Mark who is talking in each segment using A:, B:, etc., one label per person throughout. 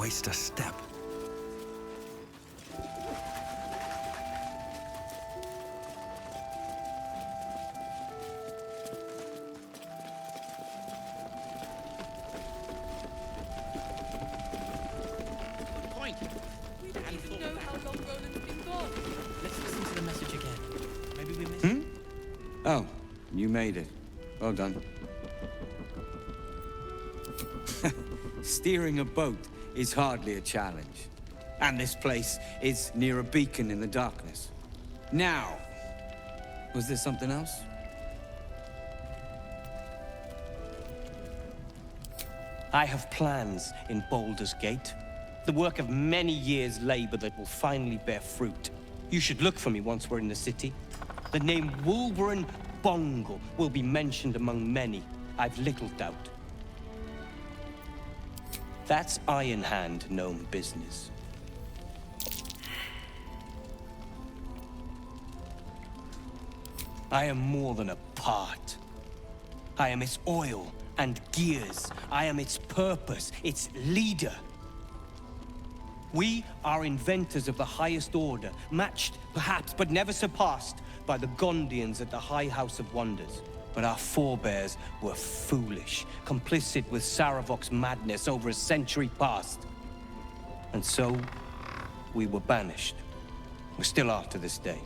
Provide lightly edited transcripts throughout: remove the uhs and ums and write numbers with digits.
A: waste a step.
B: Point.
C: We don't even know how long Roland's been gone.
B: Let's listen to the message again. Maybe we missed it.
D: Oh, you made it. Well done. Steering a boat is hardly a challenge. And this place is near a beacon in the darkness. Now, was there something else?
B: I have plans in Baldur's Gate. The work of many years' labor that will finally bear fruit. You should look for me once we're in the city. The name Wolverine Bongle will be mentioned among many, I've little doubt. That's Iron Hand gnome business. I am more than a part. I am its oil and gears. I am its purpose, its leader. We are inventors of the highest order, matched, perhaps, but never surpassed by the Gondians at the High House of Wonders. But our forebears were foolish, complicit with Saravok's madness over a century past. And so, we were banished. We still are to this day.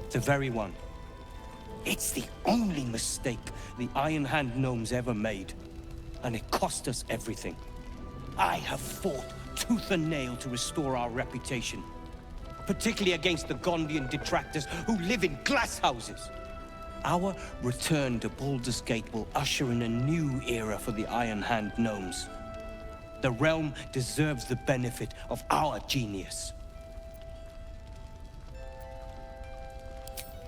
B: The very one. It's the only mistake the Iron Hand gnomes ever made. And it cost us everything. I have fought tooth and nail to restore our reputation. Particularly against the Gondian detractors who live in glass houses. Our return to Baldur's Gate will usher in a new era for the Iron Hand gnomes. The realm deserves the benefit of our genius.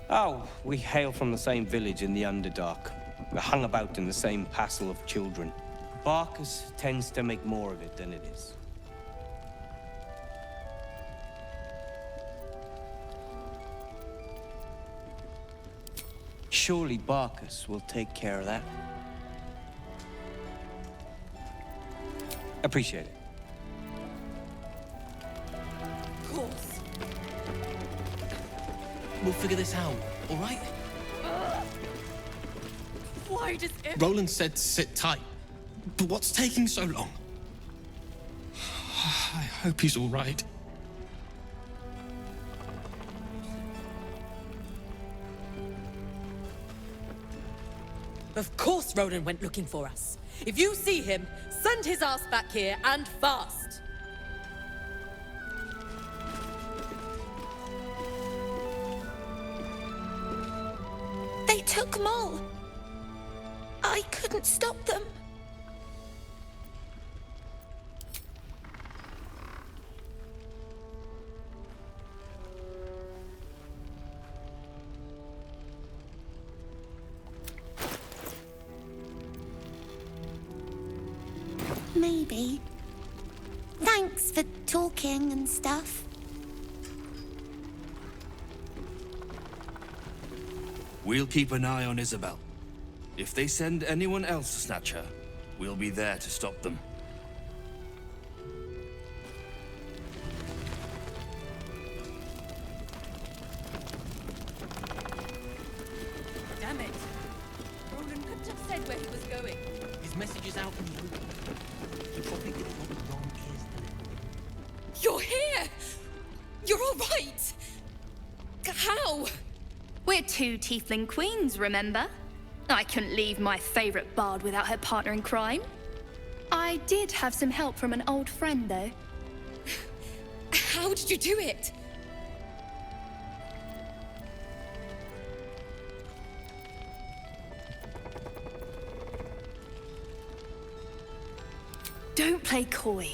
B: Oh, we hail from the same village in the Underdark. We're hung about in the same passel of children. Barkus tends to make more of it than it is. Surely Barkus will take care of that. Appreciate it.
C: Of course.
B: We'll figure this out, all right?
C: Why does it...
E: Roland said sit tight. But what's taking so long? I hope he's all right.
C: Of course Roland went looking for us. If you see him, send his ass back here, and fast.
F: They took Mol. I couldn't stop them. Maybe. Thanks for talking and stuff.
G: We'll keep an eye on Isabel. If they send anyone else to snatch her, we'll be there to stop them.
C: Damn it. Roland couldn't have said where he was going.
B: His message is out in the open. He probably didn't want the wrong ears to
C: You're here! You're all right! How?
F: We're two tiefling queens, remember? I couldn't leave my favorite bard without her partner in crime. I did have some help from an old friend, though.
C: How did you do it?
F: Don't play coy.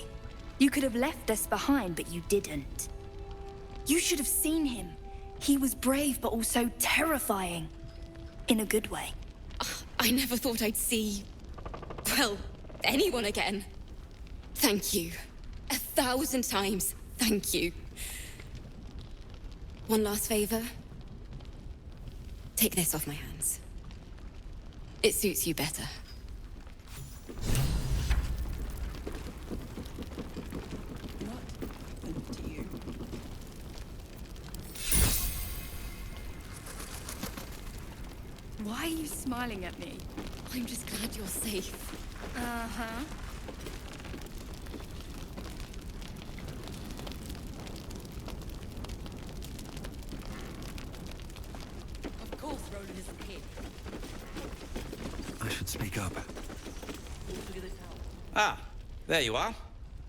F: You could have left us behind, but you didn't. You should have seen him. He was brave, but also terrifying. In a good way.
C: I never thought I'd see... well, anyone again. Thank you. 1,000 times, thank you. One last favor. Take this off my hands. It suits you better.
F: Why are you smiling at me?
C: I'm just glad you're safe.
F: Uh-huh.
A: Of course Roland isn't here.
H: I should speak up.
A: We'll figure this out.
E: Ah, there you are.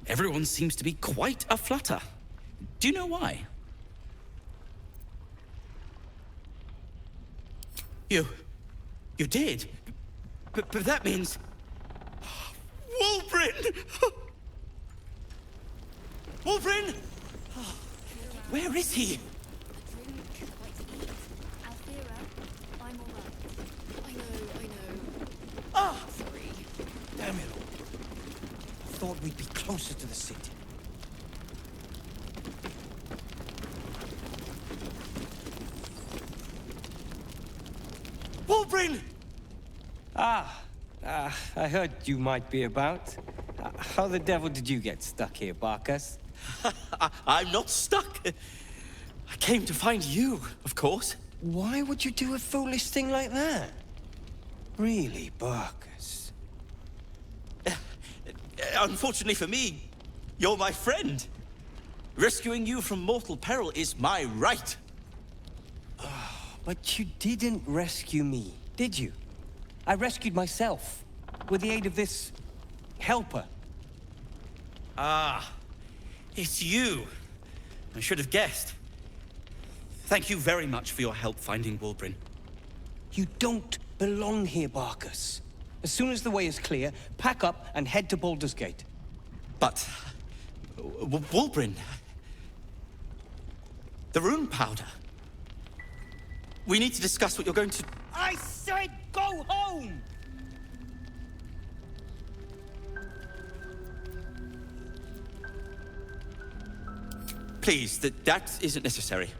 E: Everyone seems to be quite a flutter. Do you know why? You did? But that means... Wulbrin! Wulbrin! Where is he?
F: Althea, I'm alright.
C: I know.
B: Ah!
C: Sorry.
B: Damn it all. Thought we'd be closer to the city.
E: Wulbrin!
B: I heard you might be about. How the devil did you get stuck here, Barkus?
E: I'm not stuck. I came to find you, of course.
B: Why would you do a foolish thing like that? Really, Barkus?
E: Unfortunately for me, you're my friend. Rescuing you from mortal peril is my right.
B: But you didn't rescue me, did you? I rescued myself, with the aid of this... helper.
E: Ah, it's you. I should have guessed. Thank you very much for your help finding Wulbrin.
B: You don't belong here, Barkus. As soon as the way is clear, pack up and head to Baldur's Gate.
E: But... Wulbrin... The rune powder... We need to discuss what you're going to...
B: I said go home!
E: Please, that isn't necessary.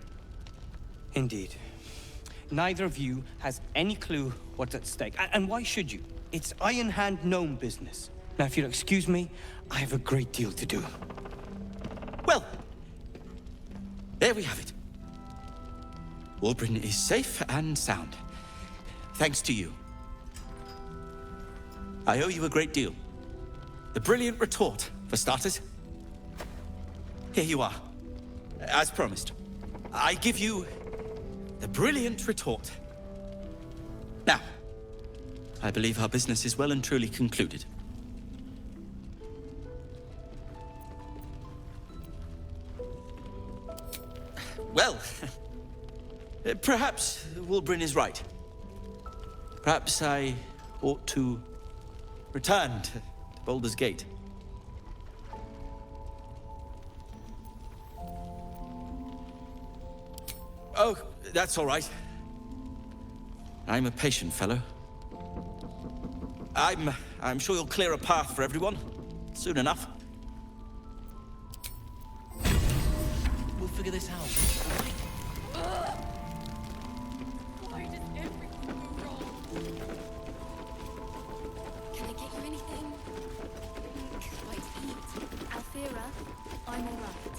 B: Indeed. Neither of you has any clue what's at stake. And why should you? It's Iron Hand gnome business. Now, if you'll excuse me, I have a great deal to do.
E: Well, there we have it. Wulbrin is safe and sound. Thanks to you. I owe you a great deal. The brilliant retort, for starters. Here you are. As promised. I give you the brilliant retort. Now, I believe our business is well and truly concluded. Well, perhaps Wulbrin is right. Perhaps I ought to return to Baldur's Gate. Oh, that's all right. I'm a patient fellow. I'm sure you'll clear a path for everyone soon enough.
A: We'll figure this out.
C: Why does everything go wrong? Can I get you anything? Quite eat.
F: Althea, I'm alright.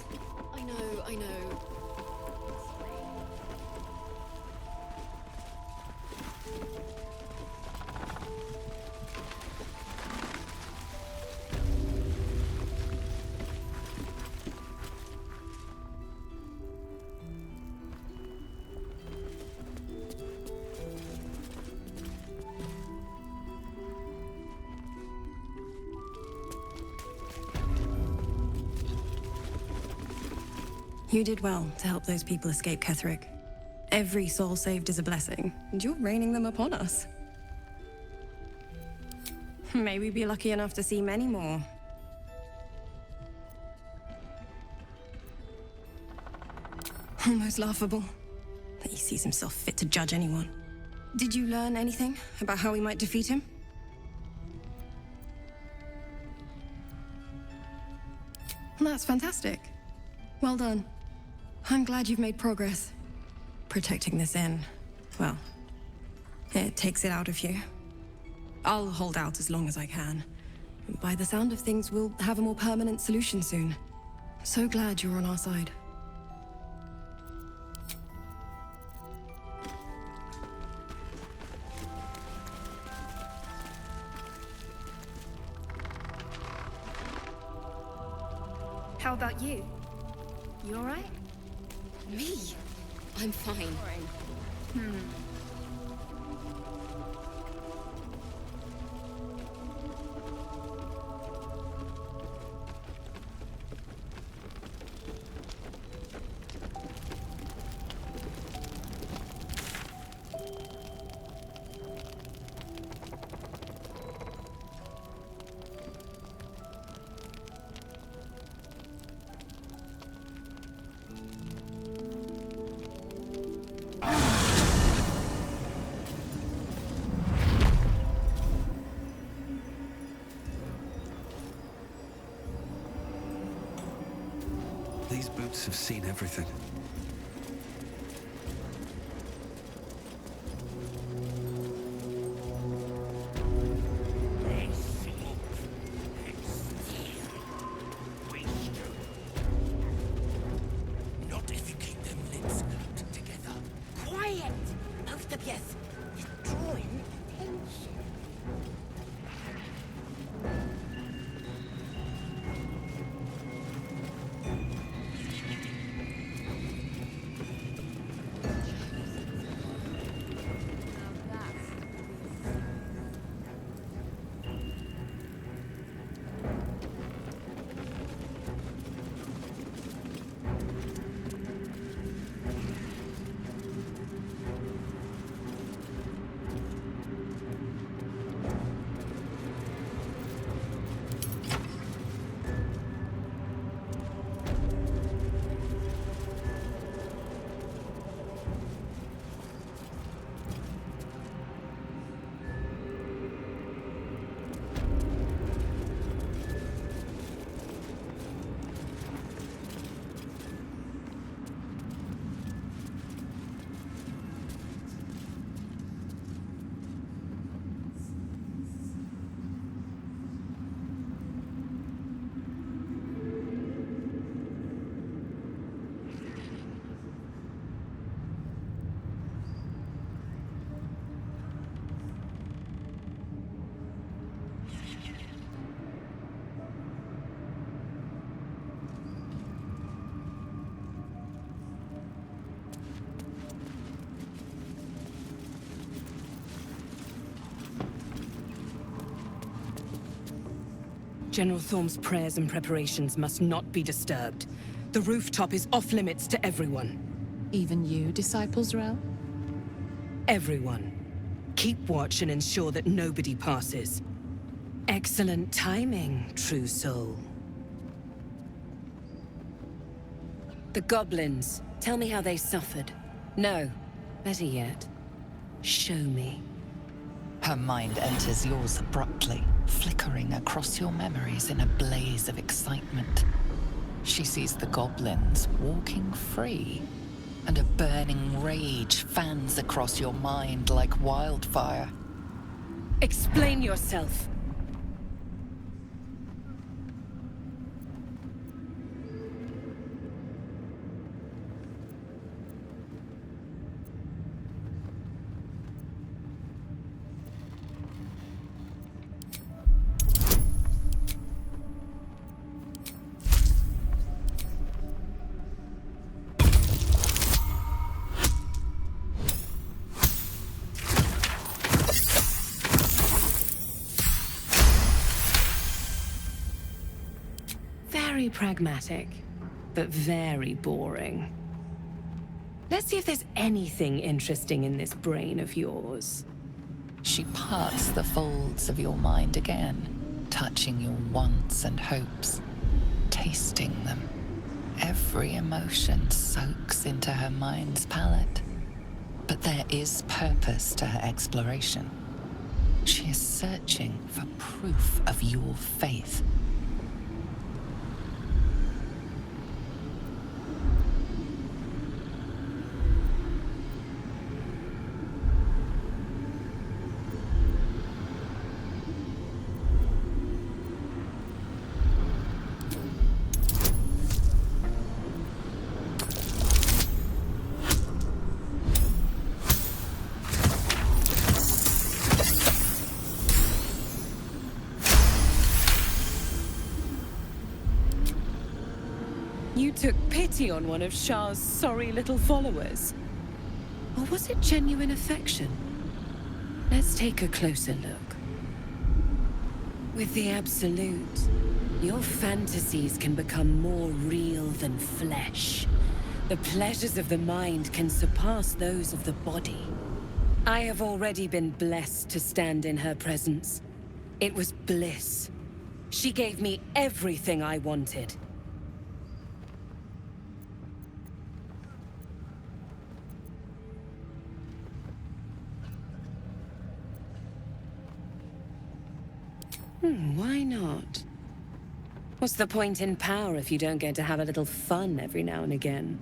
C: I know.
I: You did well to help those people escape Ketheric. Every soul saved is a blessing, and you're raining them upon us. May we be lucky enough to see many more. Almost laughable that he sees himself fit to judge anyone. Did you learn anything about how we might defeat him? That's fantastic. Well done. I'm glad you've made progress. Protecting this inn, well, it takes it out of you. I'll hold out as long as I can. By the sound of things, we'll have a more permanent solution soon. So glad you're on our side.
F: you? You alright?
C: Me? I'm fine.
H: These boots have seen everything.
B: Not if you keep them lips together.
A: Quiet! Both of you. You're drawing attention.
J: General Thorm's prayers and preparations must not be disturbed. The rooftop is off-limits to everyone.
K: Even you, Disciples Rel?
J: Everyone. Keep watch and ensure that nobody passes. Excellent timing, true soul. The goblins. Tell me how they suffered. No, better yet, show me.
L: Her mind enters yours abruptly, flickering across your memories in a blaze of excitement. She sees the goblins walking free, and a burning rage fans across your mind like wildfire.
J: Explain yourself. Very pragmatic, but very boring. Let's see if there's anything interesting in this brain of yours.
L: She parts the folds of your mind again, touching your wants and hopes, tasting them. Every emotion soaks into her mind's palate. But there is purpose to her exploration. She is searching for proof of your faith.
J: took pity on one of Shah's sorry little followers? Or was it genuine affection? Let's take a closer look. With the Absolute, your fantasies can become more real than flesh. The pleasures of the mind can surpass those of the body. I have already been blessed to stand in her presence. It was bliss. She gave me everything I wanted. Why not? What's the point in power if you don't get to have a little fun every now and again?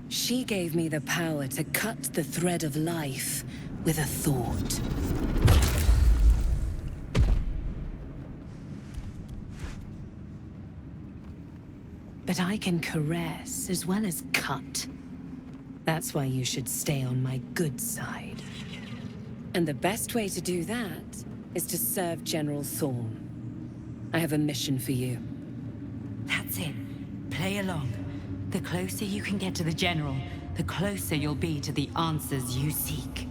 J: She gave me the power to cut the thread of life with a thought. But I can caress as well as cut. That's why you should stay on my good side. And the best way to do that is to serve General Thorm. I have a mission for you.
A: That's it. Play along. The closer you can get to the General, the closer you'll be to the answers you seek.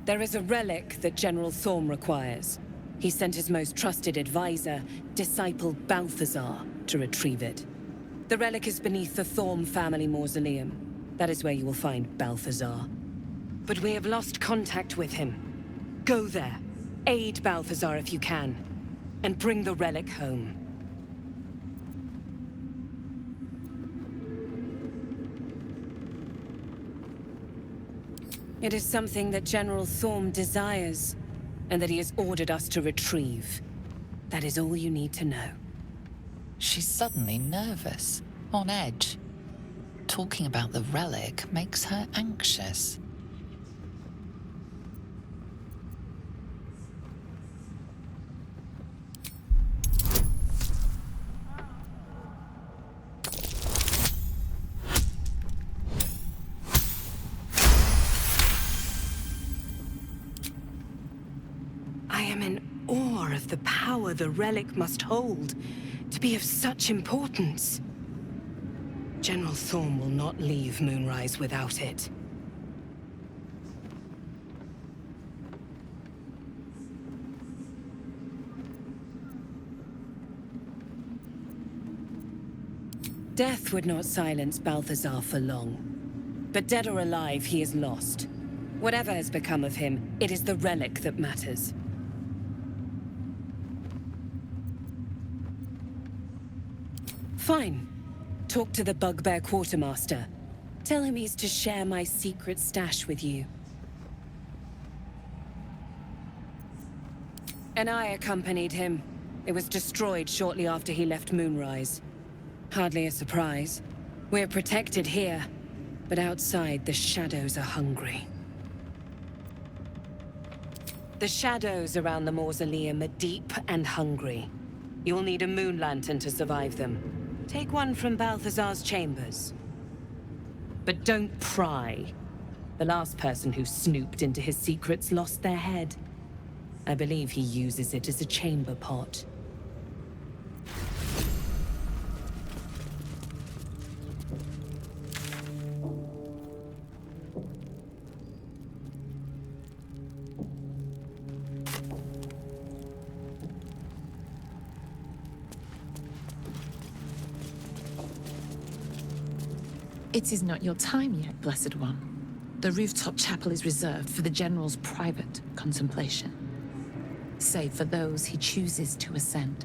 J: There is a relic that General Thorm requires. He sent his most trusted advisor, disciple Balthazar, to retrieve it. The relic is beneath the Thorm family mausoleum. That is where you will find Balthazar. But we have lost contact with him. Go there, aid Balthazar if you can, and bring the relic home. It is something that General Thorm desires, and that he has ordered us to retrieve. That is all you need to know.
L: She's suddenly nervous, on edge. Talking about the relic makes her anxious.
J: I am in awe of the power the relic must hold to be of such importance. General Thorm will not leave Moonrise without it. Death would not silence Balthazar for long. But dead or alive, he is lost. Whatever has become of him, it is the relic that matters. Fine. Talk to the Bugbear Quartermaster. Tell him he's to share my secret stash with you. And I accompanied him. It was destroyed shortly after he left Moonrise. Hardly a surprise. We're protected here, but outside the shadows are hungry. The shadows around the mausoleum are deep and hungry. You'll need a moon lantern to survive them. Take one from Balthazar's chambers. But don't pry. The last person who snooped into his secrets lost their head. I believe he uses it as a chamber pot.
K: It is not your time yet, Blessed One. The rooftop chapel is reserved for the General's private contemplation, save for those he chooses to ascend.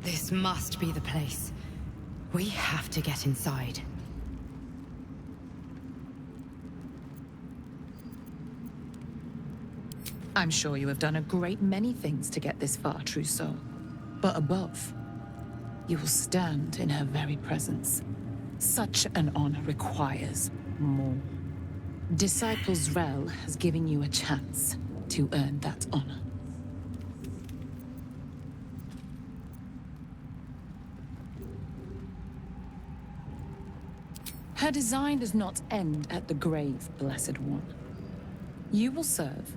A: This must be the place. We have to get inside.
K: I'm sure you have done a great many things to get this far, true soul. But above, you will stand in her very presence. Such an honor requires more. Disciple Zrel has given you a chance to earn that honor. Her design does not end at the grave, Blessed One. You will serve,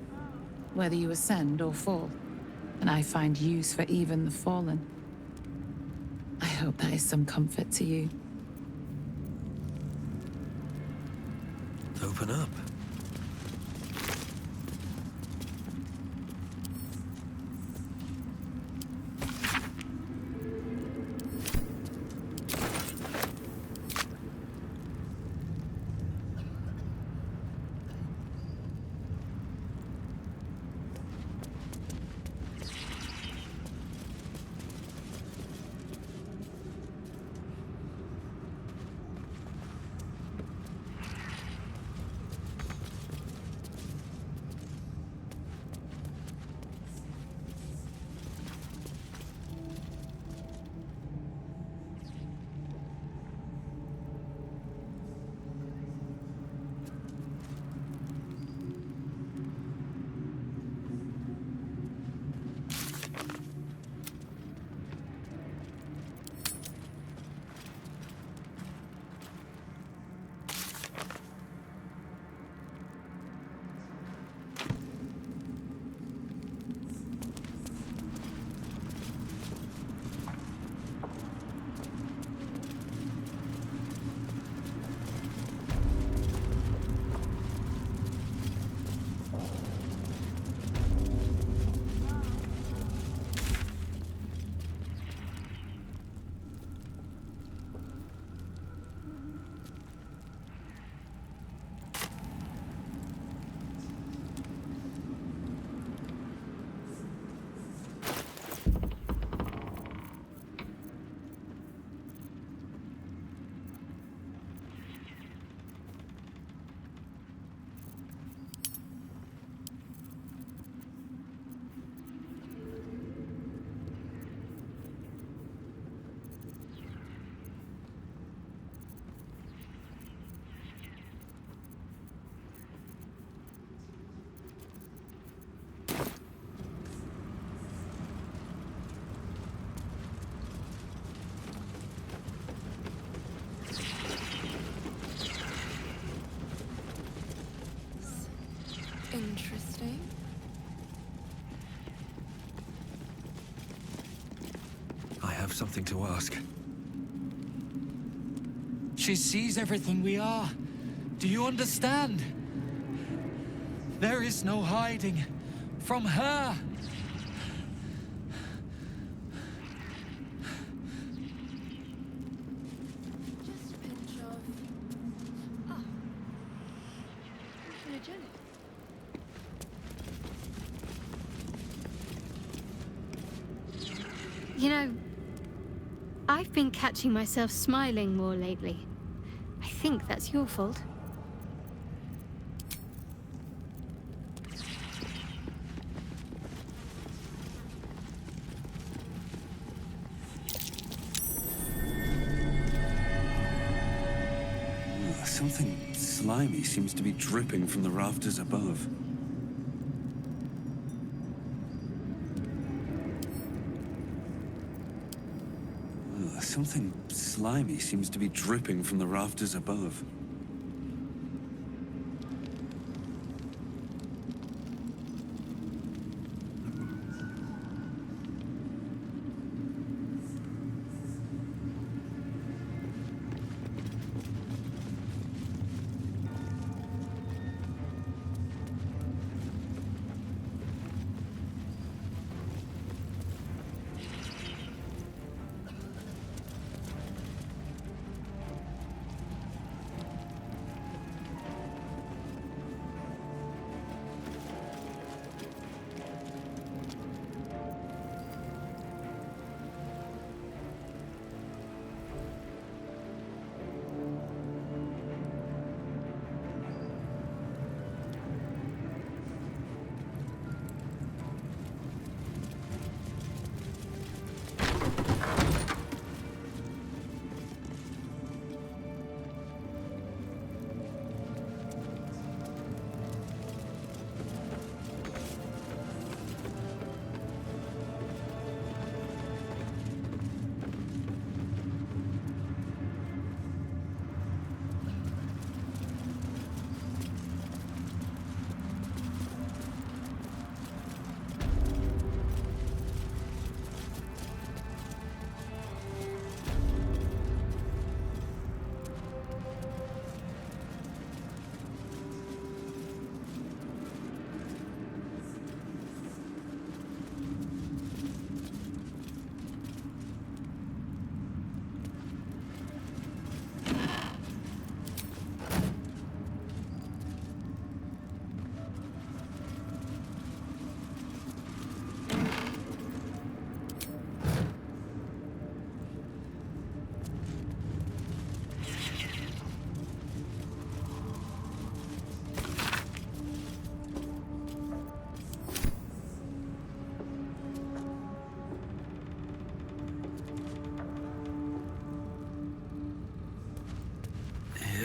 K: whether you ascend or fall, and I find use for even the fallen. I hope that is some comfort to you.
H: Open up.
C: Interesting.
H: I have something to ask.
M: She sees everything we are. Do you understand? There is no hiding from her.
C: Just a pinch of... Ah. Energetic.
N: You know, I've been catching myself smiling more lately. I think that's your fault.
H: Something slimy seems to be dripping from the rafters above. Something slimy seems to be dripping from the rafters above.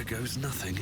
H: goes nothing.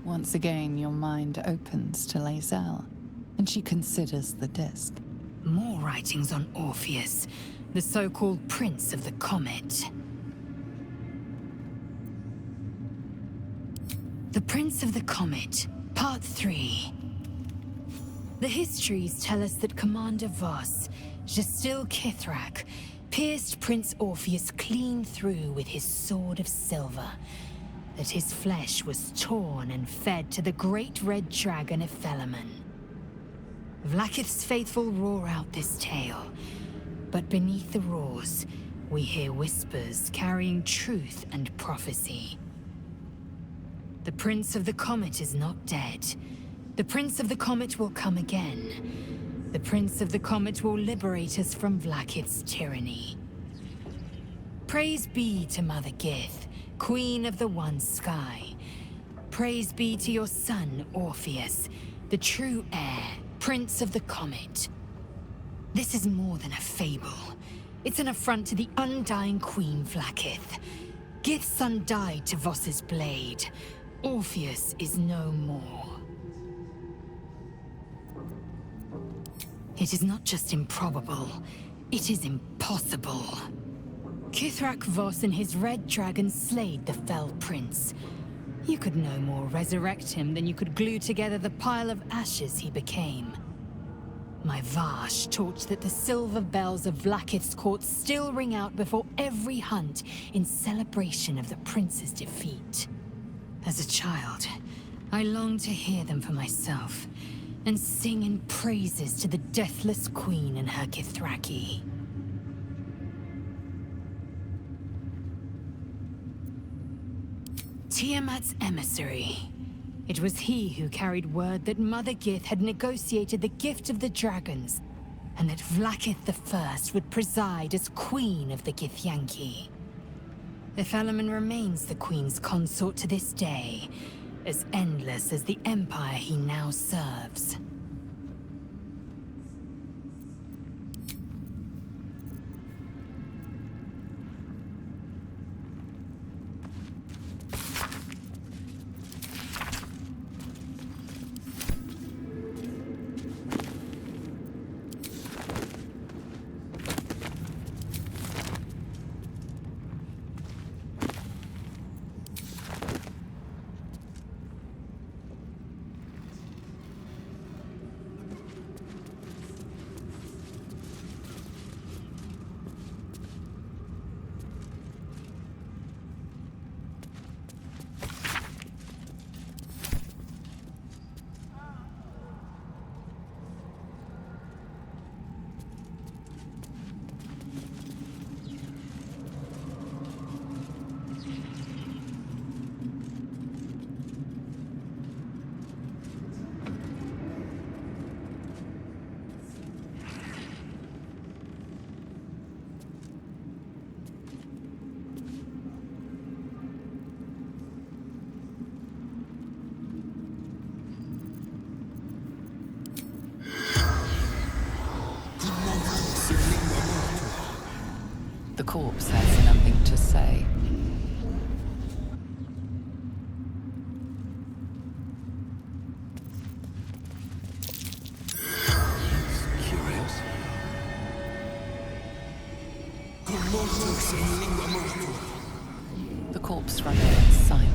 L: Once again, your mind opens to Lae'zel, and she considers the disc.
A: More writings on Orpheus, the so-called Prince of the Comet. The Prince of the Comet, Part 3. The histories tell us that Commander Voss, Gestil Kithrak, pierced Prince Orpheus clean through with his sword of silver, that his flesh was torn and fed to the great red dragon Ephelemon. Vlaakith's faithful roar out this tale, but beneath the roars, we hear whispers carrying truth and prophecy. The Prince of the Comet is not dead. The Prince of the Comet will come again. The Prince of the Comet will liberate us from Vlaakith's tyranny. Praise be to Mother Gith, Queen of the One Sky. Praise be to your son, Orpheus, the true heir, Prince of the Comet. This is more than a fable. It's an affront to the undying Queen Vlaakith. Gith's son died to Voss's blade. Orpheus is no more. It is not just improbable, it is impossible. Kithrak Voss and his red dragon slayed the fell prince. You could no more resurrect him than you could glue together the pile of ashes he became. My Vash taught that the silver bells of Vlaakith's court still ring out before every hunt in celebration of the prince's defeat. As a child, I longed to hear them for myself, and sing in praises to the deathless queen and her Kithraki. Tiamat's emissary. It was he who carried word that Mother Gith had negotiated the gift of the dragons, and that Vlaakith I would preside as Queen of the Githyanki. Ephelemon remains the Queen's consort to this day, as endless as the empire he now serves.
L: The corpse has nothing to say.
H: Curious.
L: The corpse remains silent.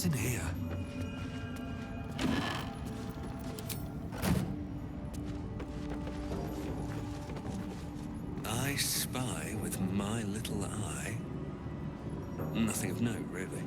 H: What's in here? I spy with my little eye. Nothing of note, really.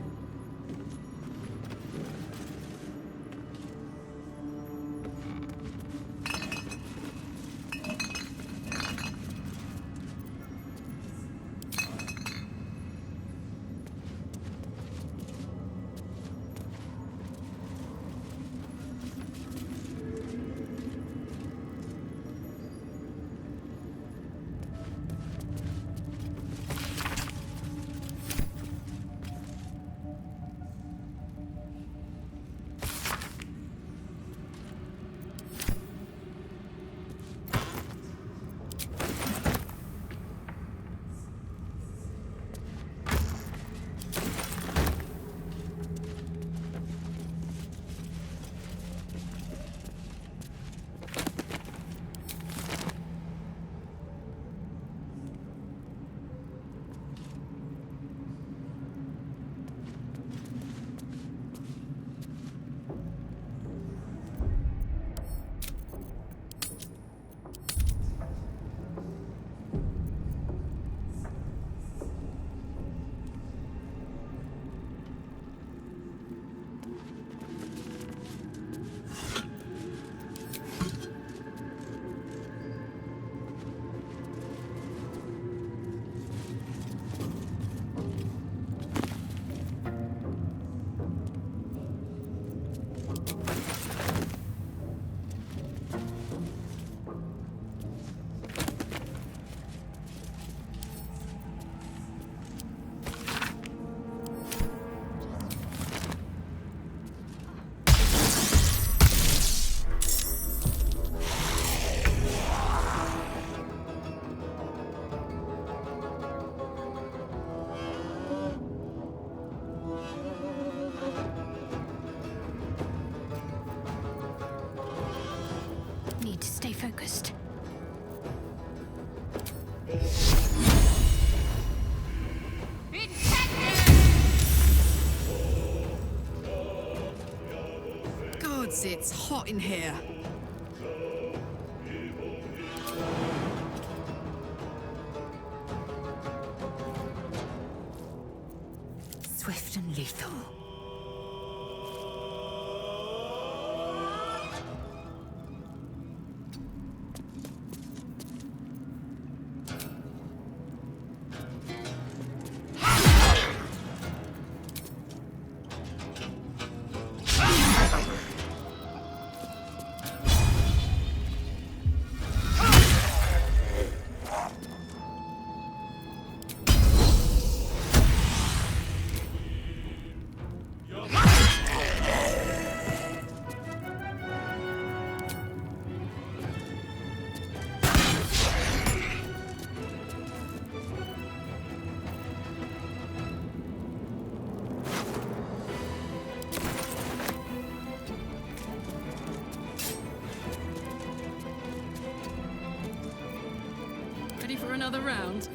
N: Need to stay focused.
O: Gods, it's hot in here.
A: Swift and lethal.
O: Ready for another round?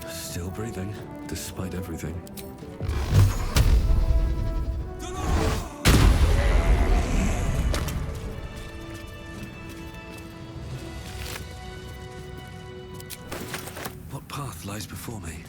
H: Still breathing, despite everything. What path lies before me?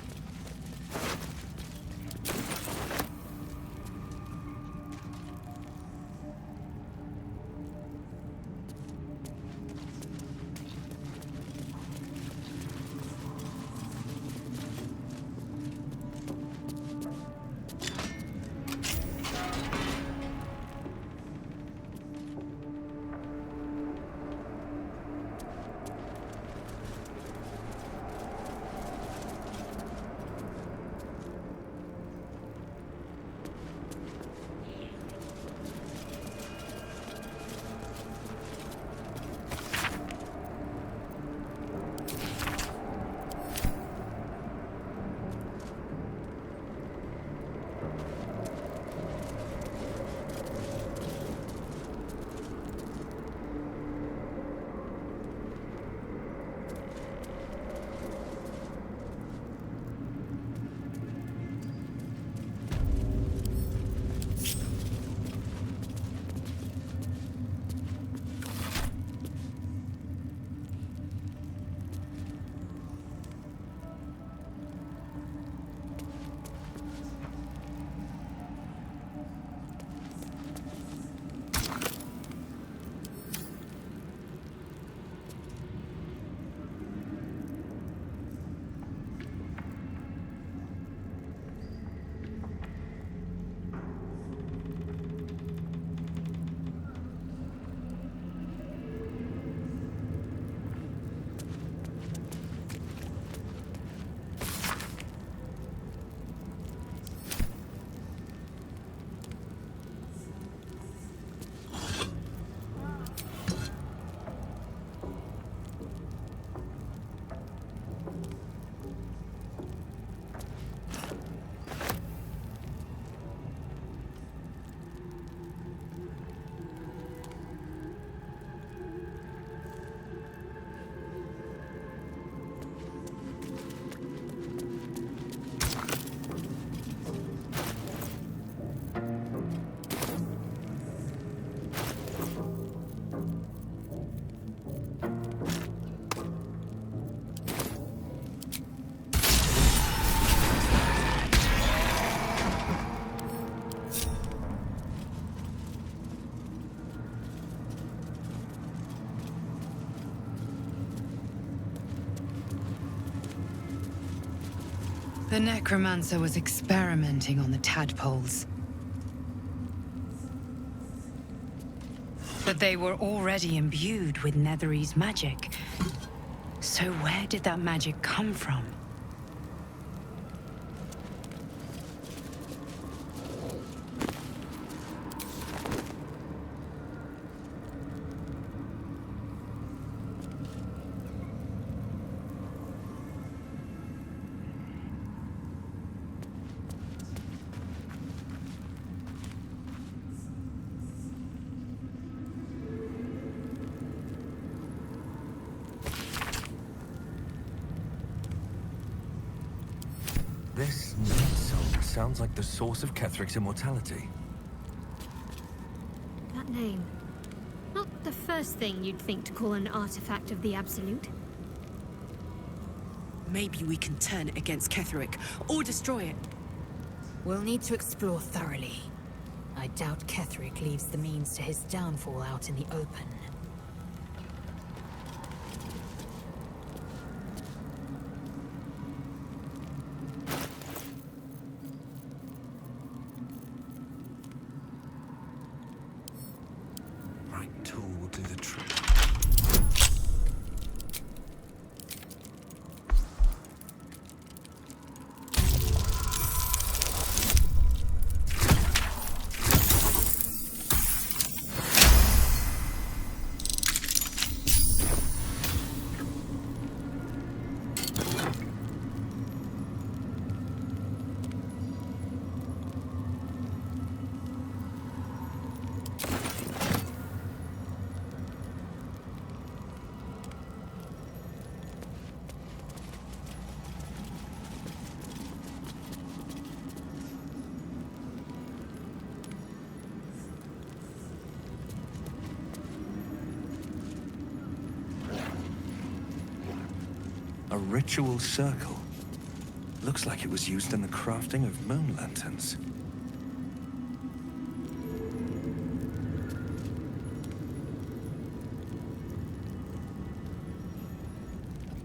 A: The necromancer was experimenting on the tadpoles. But they were already imbued with Netherese magic. So where did that magic come from?
P: This song sounds like the source of Kethric's immortality.
N: That name. Not the first thing you'd think to call an artifact of the Absolute.
Q: Maybe we can turn it against Ketheric, or destroy it.
A: We'll need to explore thoroughly. I doubt Ketheric leaves the means to his downfall out in the open.
P: Right tool will do the trick. A ritual circle. Looks like it was used in the crafting of moon lanterns.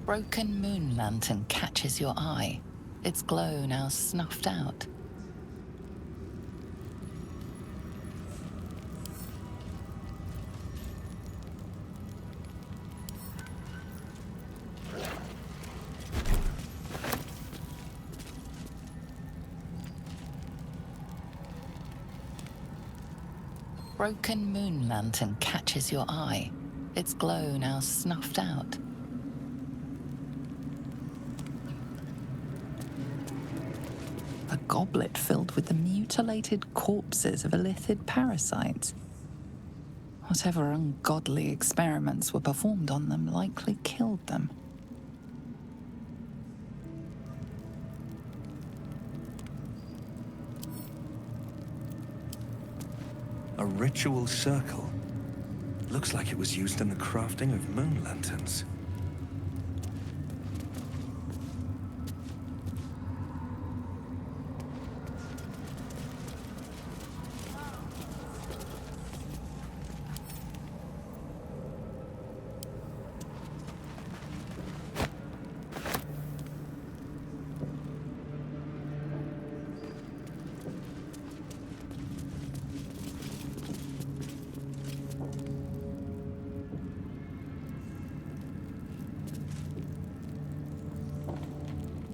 L: Broken moon lantern catches your eye. Its glow now snuffed out. Broken moon lantern catches your eye. Its glow now snuffed out. A goblet filled with the mutilated corpses of illithid parasites. Whatever ungodly experiments were performed on them likely killed them.
P: A ritual circle. Looks like it was used in the crafting of moon lanterns.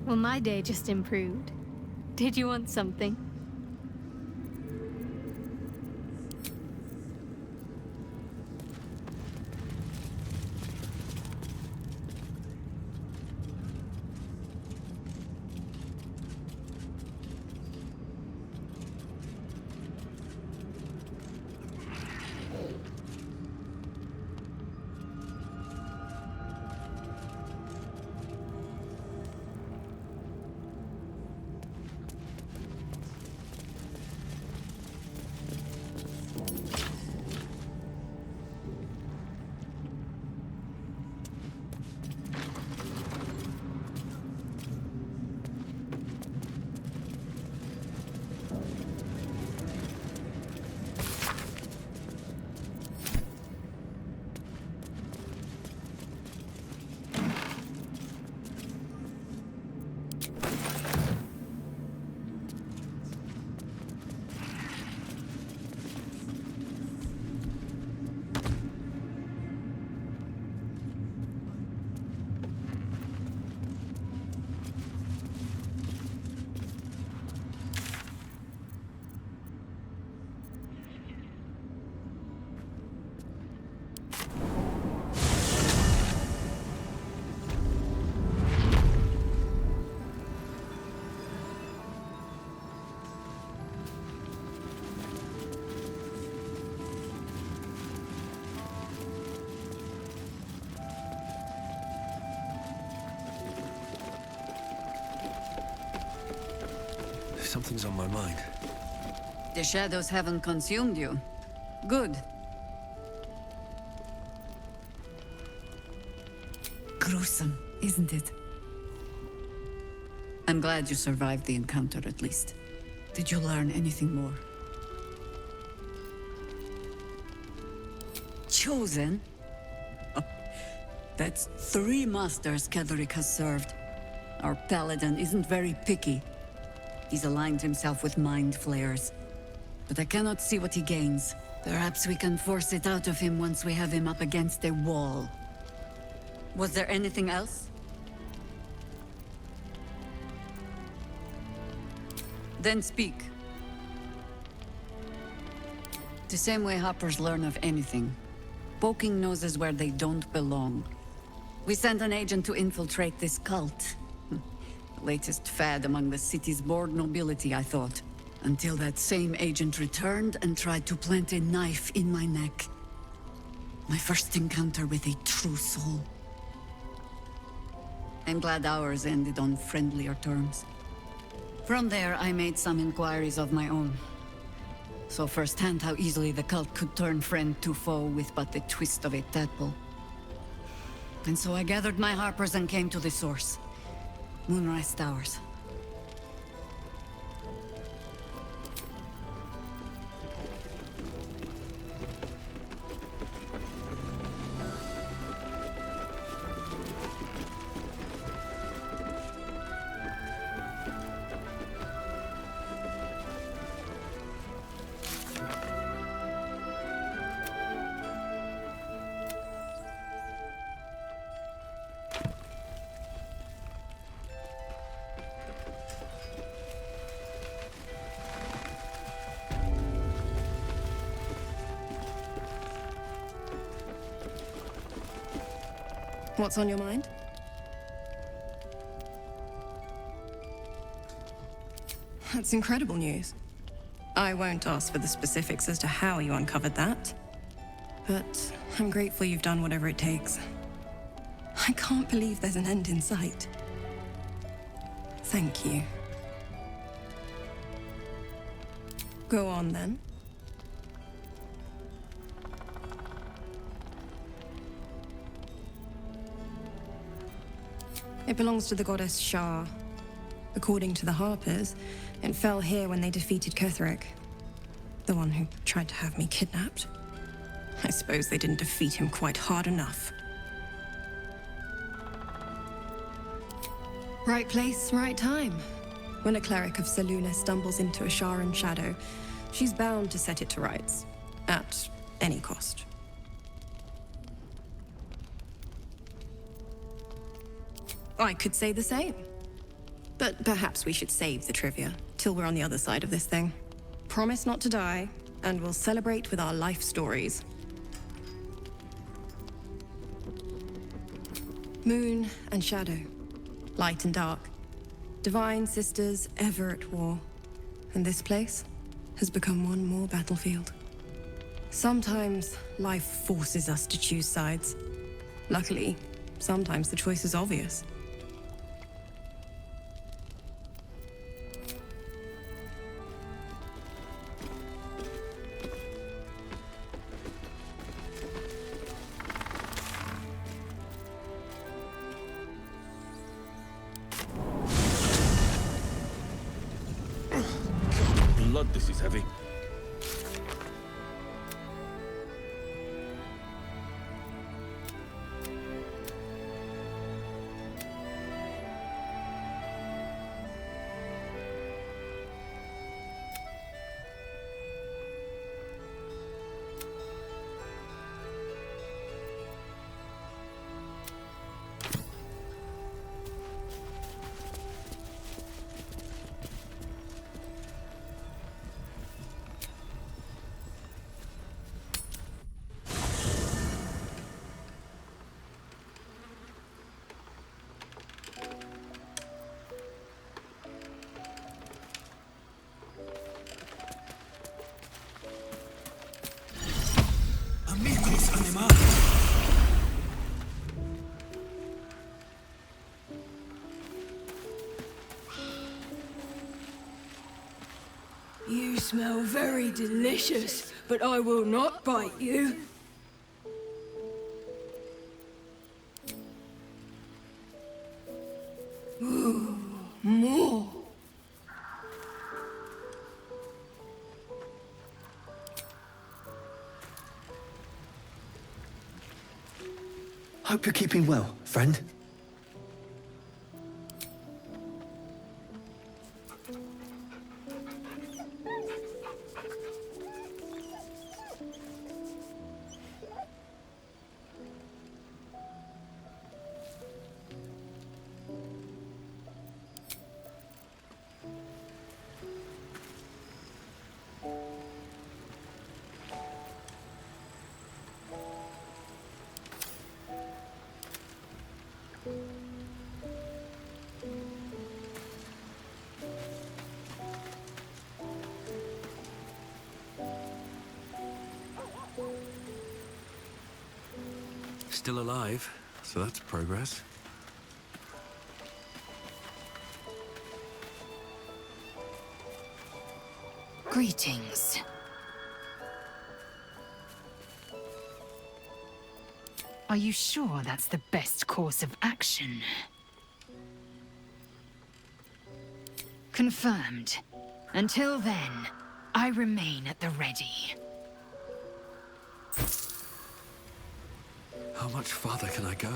N: Well, my day just improved. Did you want something?
P: something's on my mind.
R: The shadows haven't consumed you. Good. Gruesome, isn't it? I'm glad you survived the encounter, at least. Did you learn anything more? Chosen? Oh, that's 3 masters Ketheric has served. Our paladin isn't very picky. He's aligned himself with mind flayers. But I cannot see what he gains. Perhaps we can force it out of him once we have him up against a wall. Was there anything else? Then speak. The same way hoppers learn of anything. Poking noses where they don't belong. We sent an agent to infiltrate this cult. The latest fad among the city's bored nobility, I thought. Until that same agent returned and tried to plant a knife in my neck. My first encounter with a true soul. I'm glad ours ended on friendlier terms. From there, I made some inquiries of my own. Saw firsthand how easily the cult could turn friend to foe with but the twist of a tadpole. And so I gathered my harpers and came to the source. Moonrise Towers.
I: What's on your mind? That's incredible news. I won't ask for the specifics as to how you uncovered that. But I'm grateful you've done whatever it takes. I can't believe there's an end in sight. Thank you. Go on, then. It belongs to the goddess Shar. According to the Harpers, it fell here when they defeated Ketheric. The one who tried to have me kidnapped. I suppose they didn't defeat him quite hard enough. Right place, right time. When a cleric of Selûne stumbles into a Sharan shadow, she's bound to set it to rights. At any cost. I could say the same. But perhaps we should save the trivia till we're on the other side of this thing. Promise not to die, and we'll celebrate with our life stories. Moon and shadow, light and dark, divine sisters ever at war. And this place has become one more battlefield. Sometimes life forces us to choose sides. Luckily, sometimes the choice is obvious.
G: Blood, this is heavy.
S: You smell very delicious, but I will not bite you. Ooh, more.
T: Hope you're keeping well, friend.
H: Still alive, so that's progress.
A: Greetings. Are you sure that's the best course of action? Confirmed. Until then, I remain at the ready.
H: How much farther can I go?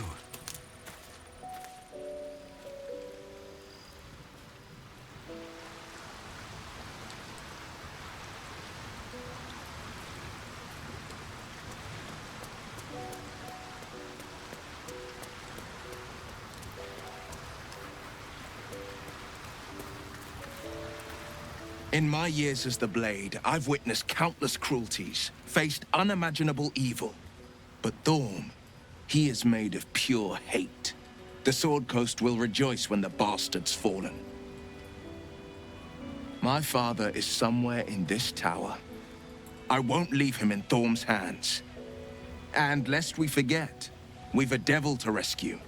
U: In my years as the Blade, I've witnessed countless cruelties, faced unimaginable evil. But Thorm, he is made of pure hate. The Sword Coast will rejoice when the bastard's fallen. My father is somewhere in this tower. I won't leave him in Thorm's hands. And lest we forget, we've a devil to rescue.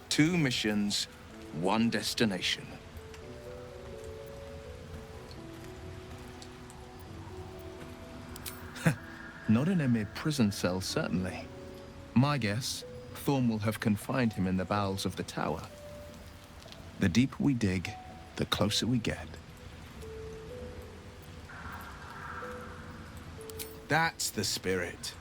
U: 2 missions, 1 destination.
V: Not in a mere prison cell, certainly. My guess, Thorm will have confined him in the bowels of the tower. The deeper we dig, the closer we get.
U: That's the spirit.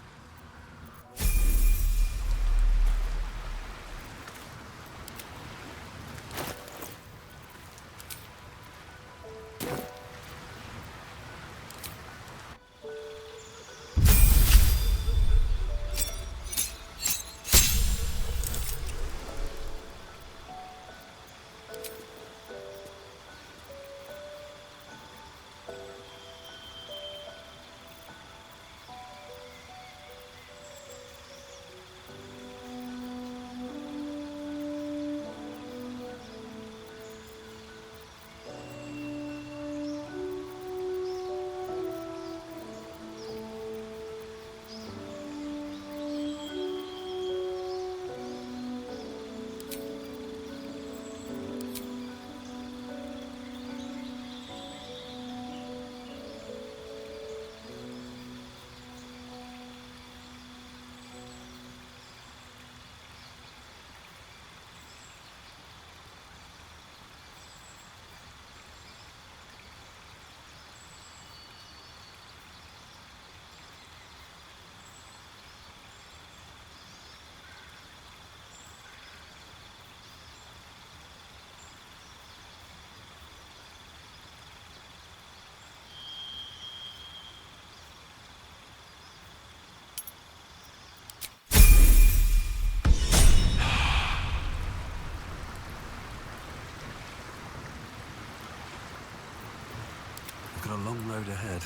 H: We've got a long road ahead.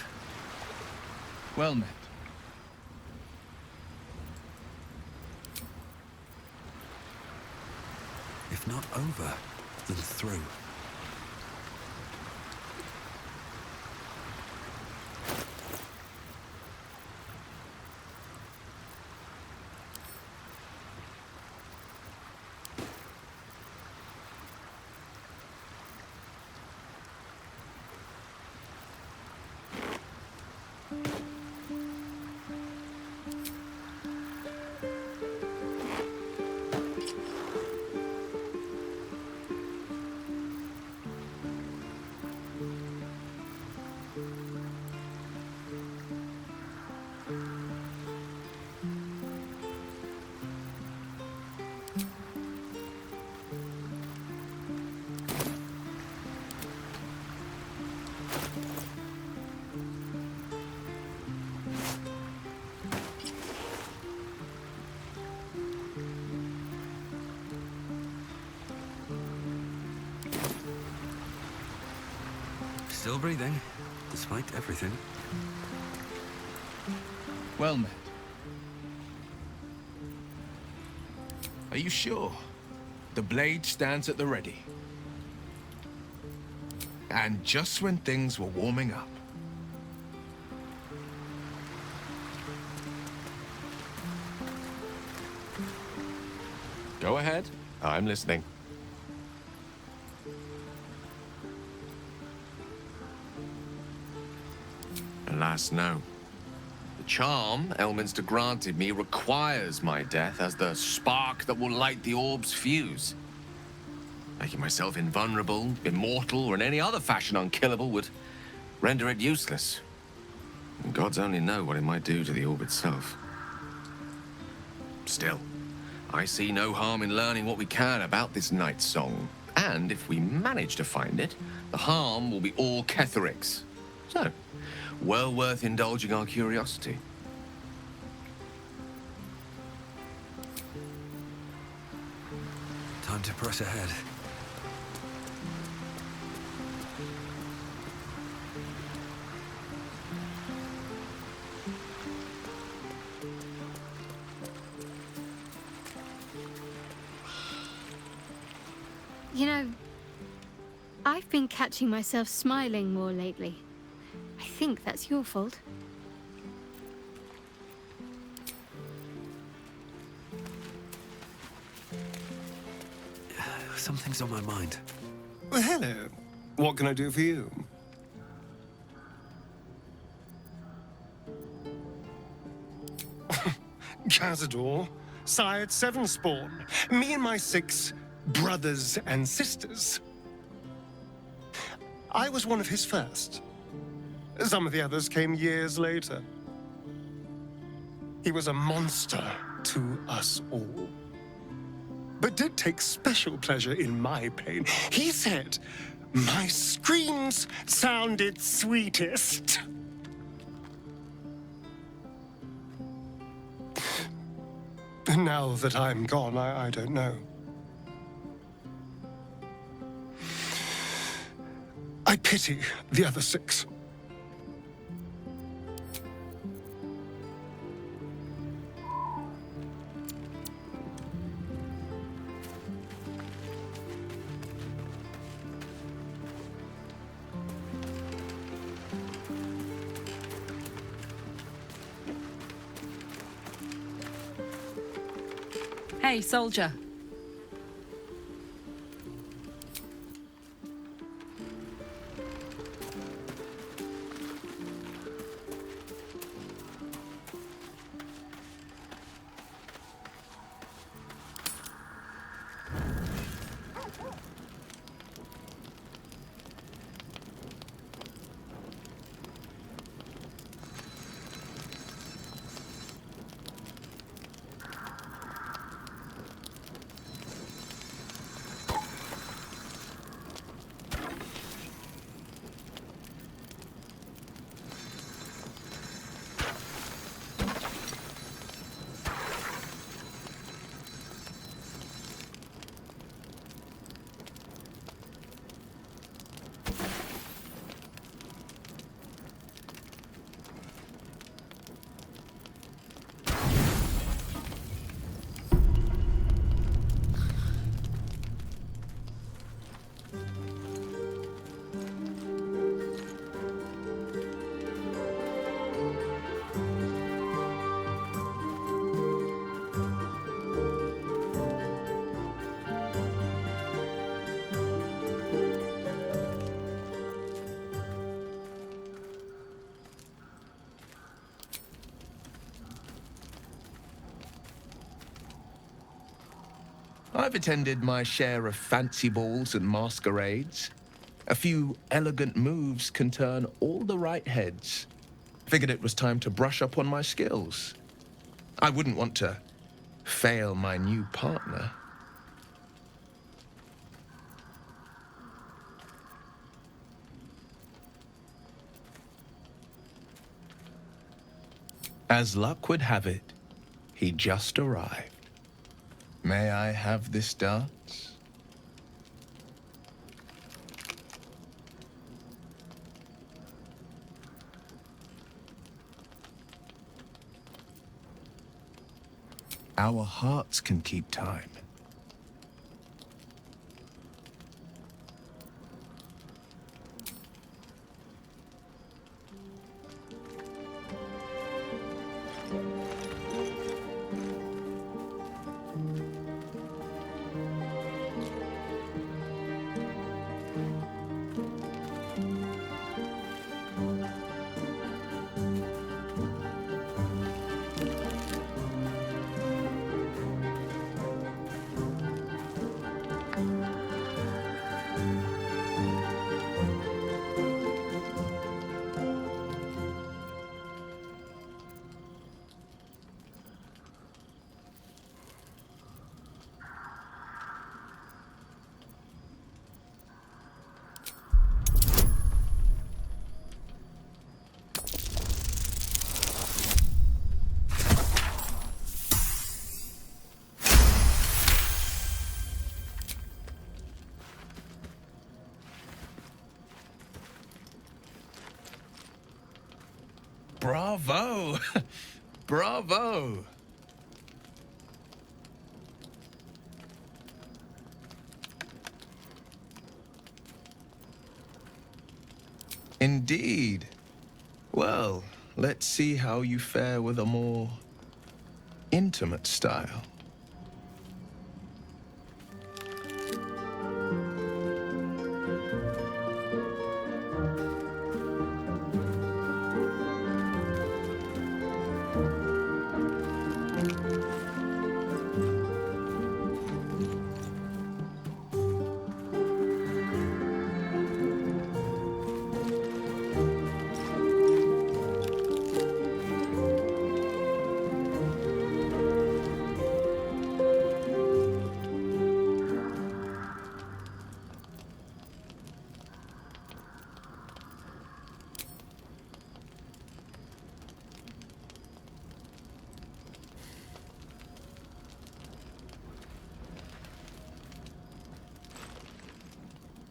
V: Well met.
H: If not over, then through. Still breathing, despite everything.
V: Well met. Are you sure? The blade stands at the ready. And just when things were warming up.
D: Go ahead. I'm listening. Alas, no. The charm Elminster granted me requires my death as the spark that will light the orb's fuse. Making myself invulnerable, immortal, or in any other fashion unkillable would render it useless. And gods only know what it might do to the orb itself. Still, I see no harm in learning what we can about this night song. And if we manage to find it, the harm will be all Ketheric's. So, well worth indulging our curiosity.
H: Time to press ahead.
N: You know, I've been catching myself smiling more lately. I think that's your fault.
H: Something's on my mind.
E: Well, hello. What can I do for you? Cazador, sired 7 spawn. Me and my 6 brothers and sisters. I was one of his first. Some of the others came years later. He was a monster to us all, but did take special pleasure in my pain. He said my screams sounded sweetest. And now that I'm gone, I don't know. I pity the other 6.
Q: Hey, soldier.
V: I've attended my share of fancy balls and masquerades. A few elegant moves can turn all the right heads. Figured it was time to brush up on my skills. I wouldn't want to fail my new partner. As luck would have it, he just arrived. May I have this dance? Our hearts can keep time. Bravo! Bravo! Indeed. Well, let's see how you fare with a more intimate style.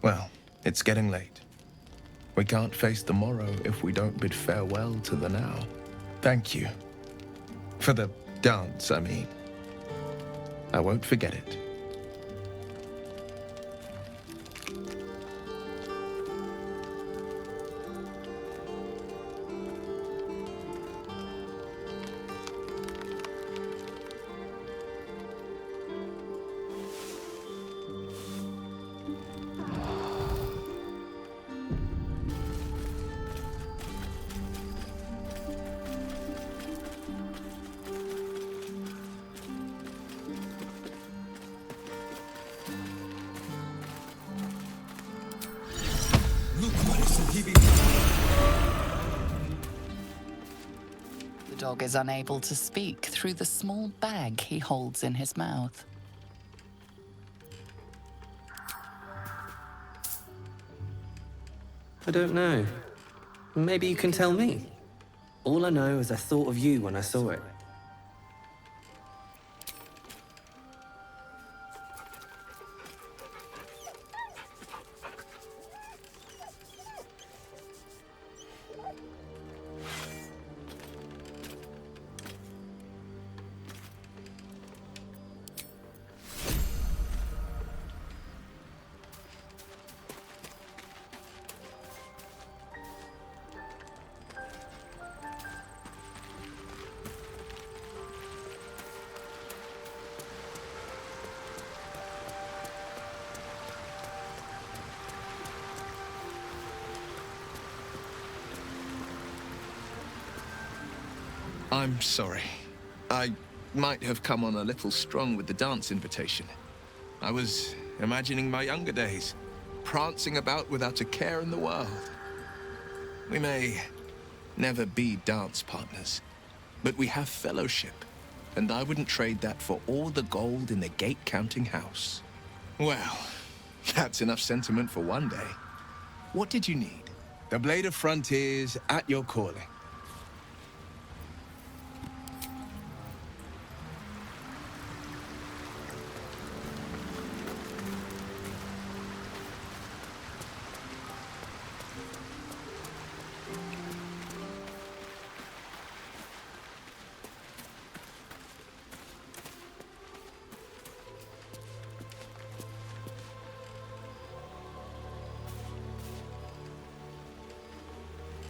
V: Well, it's getting late. We can't face the morrow if we don't bid farewell to the now. Thank you. For the dance, I mean. I won't forget it.
L: The dog is unable to speak through the small bag he holds in his mouth.
B: I don't know. Maybe you can tell me. All I know is I thought of you when I saw it.
V: I'm sorry. I might have come on a little strong with the dance invitation. I was imagining my younger days, prancing about without a care in the world. We may never be dance partners, but we have fellowship, and I wouldn't trade that for all the gold in the gate-counting house. Well, that's enough sentiment for one day. What did you need? The Blade of Frontiers at your calling.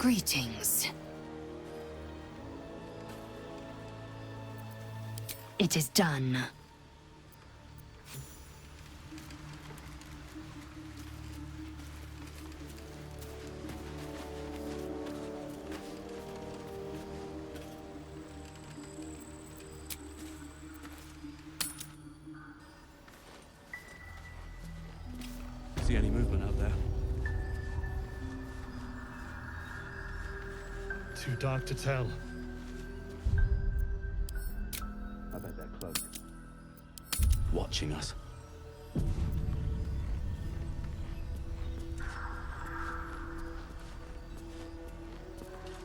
A: Greetings. It is done.
H: See any movement out there?
F: Too dark to tell.
H: I bet they're close. Watching us.